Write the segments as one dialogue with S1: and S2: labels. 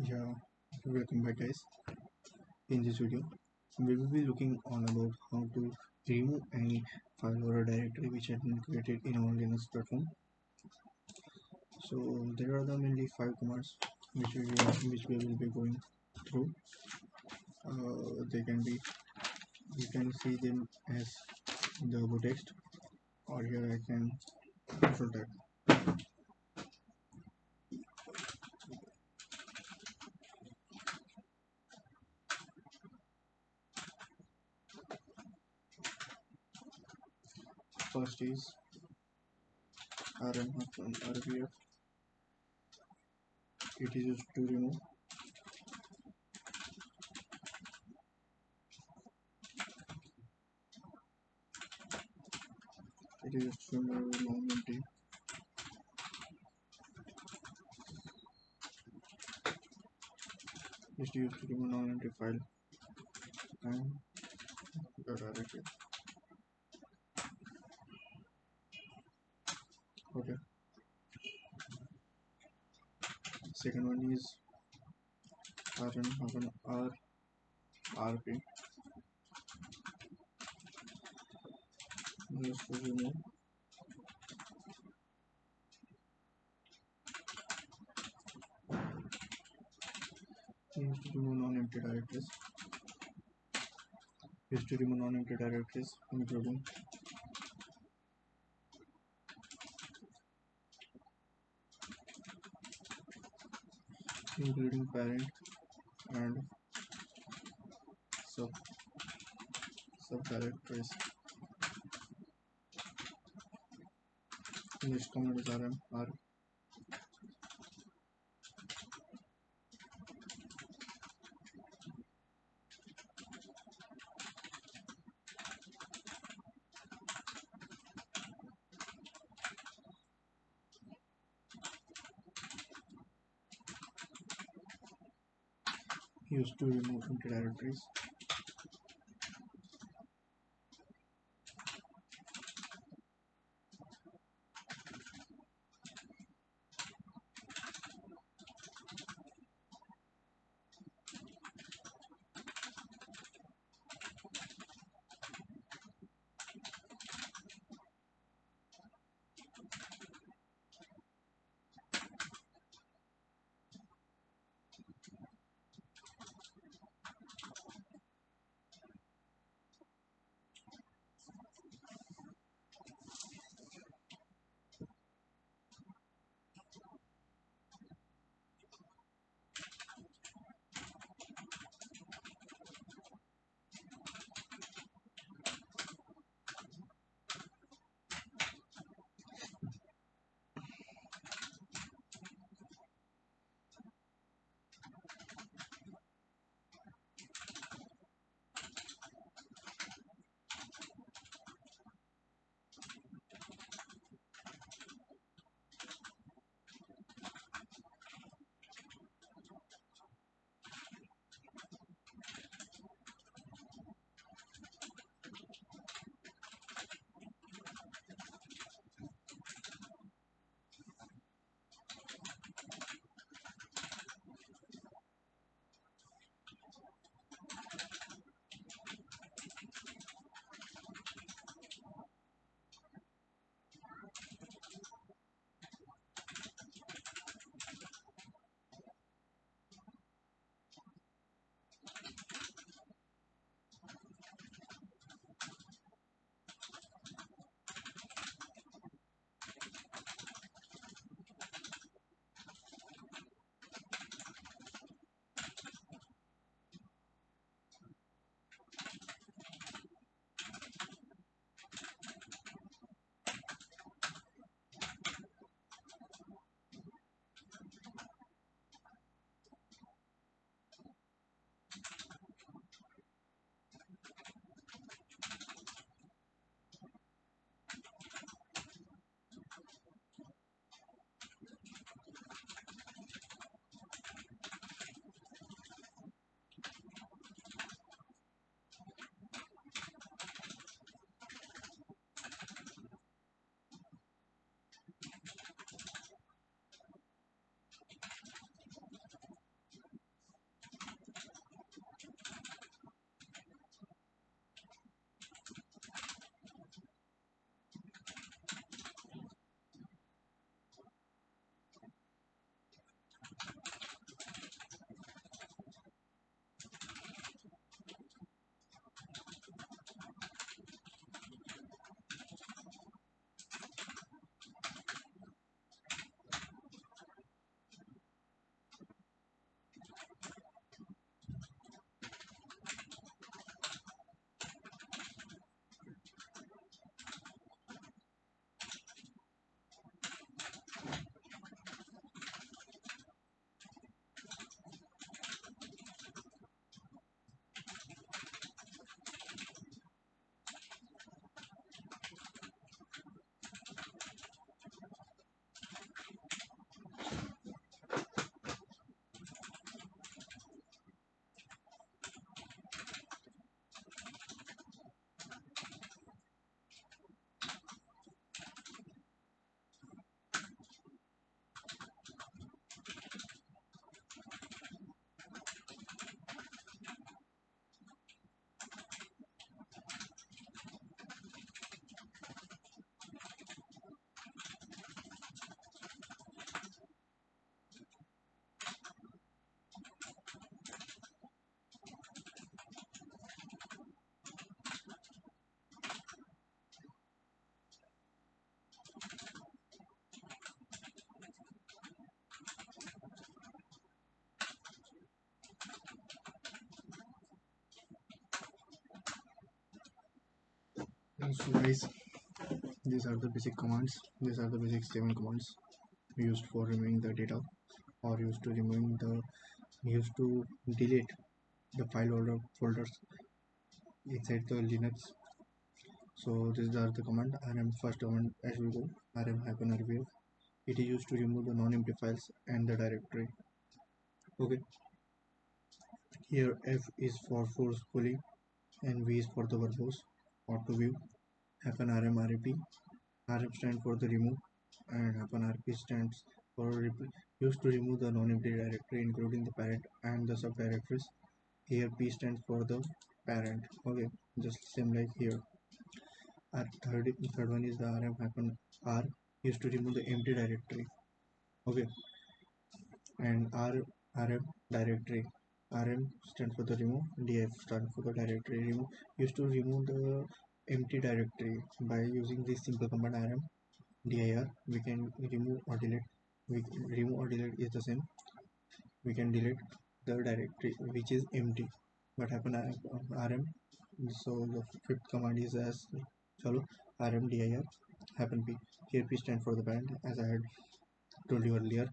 S1: Yeah, welcome back guys. In this video, we will be looking on about how to remove any file or a directory which has been created in our Linux platform. So there are the mainly 5 commands which we will be going through. They can be you can see them as the text, or here I can control tab. First is rm-rpf. It is used to remove. It is used to remove non-empty. Just used to remove non-empty file and the directory. Okay. Second one is rm-rp. Just to remove non-empty directories. Used to remove non-empty directories, including parent and sub subdirectories. Next command is rm-r. Used to remove empty directories. So guys, these are the basic commands. These are the basic 7 commands used for removing the data, or used to delete the file order folders inside the Linux. So these are the command. Rm first command as we go. Rm hyphen rvf. It is used to remove the non-empty files and the directory. Okay. Here F is for forcefully and V is for the verbose or to view. Hyphen rm rep. Rm stands for the remove and hyphen rp stands for used to remove the non-empty directory including the parent and the subdirectories. Here P stands for the parent. Okay, just same like here. Our third one is the rm hyphen r used to remove the empty directory. Okay, and rm directory. Rm stands for the remove, df stands for the directory remove. Used to remove the empty directory by using this simple command rm dir. We can remove or delete. Remove or delete is the same. We can delete the directory which is empty. What happen rm? So the fifth command is as follow. Rm dir happen p. Here p stand for the parent as I had told you earlier,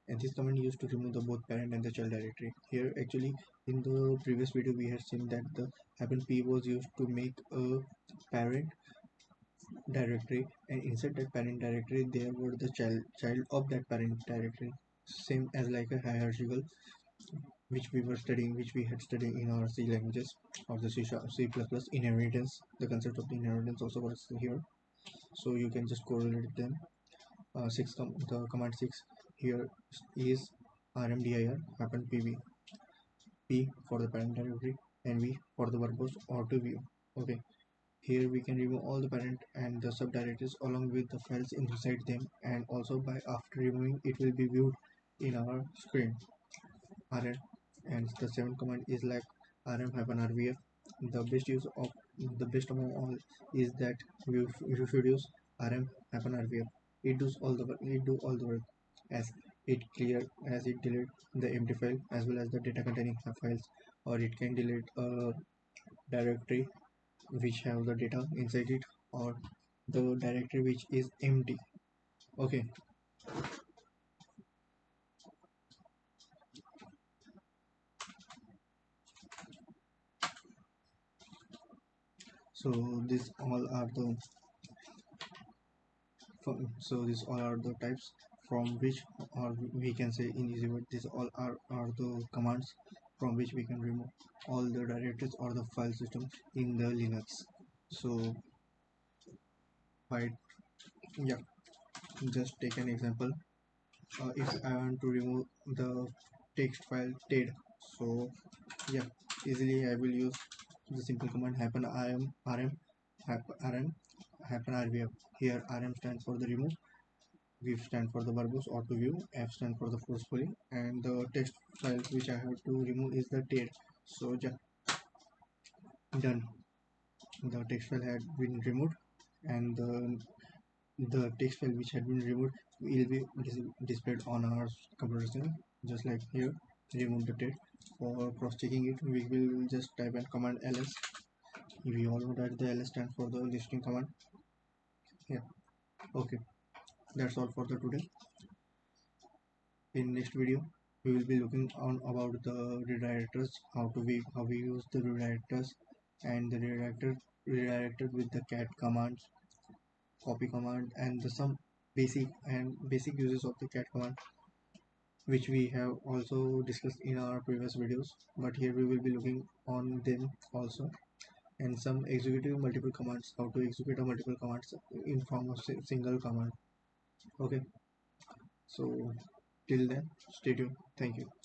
S1: and this command used to remove the both parent and the child directory. Here actually in the previous video we had seen that the happen p was used to make a parent directory, and inside that parent directory there were the child of that parent directory, same as like a hierarchical which we had studied in our C languages of the C++ inheritance. The concept of the inheritance also works here, so you can just correlate them. The command 6 here is rmdir happen pv. P for the parent directory and V for the verbose or to view. Okay, here we can remove all the parent and the subdirectories along with the files inside them, and also by after removing it will be viewed in our screen. Rm, and the seventh command is like rm hyphen rvf. The best use of the best among all is that you should use rm hyphen rvf. It do all the work, as it delete the empty file as well as the data containing files, or it can delete a directory which have the data inside it, or the directory which is empty. Okay, so these all are the so these all are the types from which, or we can say in easy word, these all are the commands from which we can remove all the directories or the file system in the Linux. So by yeah, just take an example. If I want to remove the text file ted, so yeah, easily I will use the simple command hyphen rm hyphen rvf. Here rm stands for the remove, V stand for the verbose or to view, F stand for the forcefully, and the text file which I have to remove is the TED. So done. The text file had been removed, and the text file which had been removed will be displayed on our computer screen, just like here. Remove the TED. For cross checking it, we will just type in command ls. We all know that the ls stands for the listing command. Yeah. Okay. That's all for the today. In next video we will be looking on about the redirectors, how we use the redirectors, and the redirected with the cat commands, copy command, and some basic uses of the cat command, which we have also discussed in our previous videos, but here we will be looking on them also, and some executive multiple commands, how to execute a multiple commands in form of single command. Okay, so till then, stay tuned. Thank you.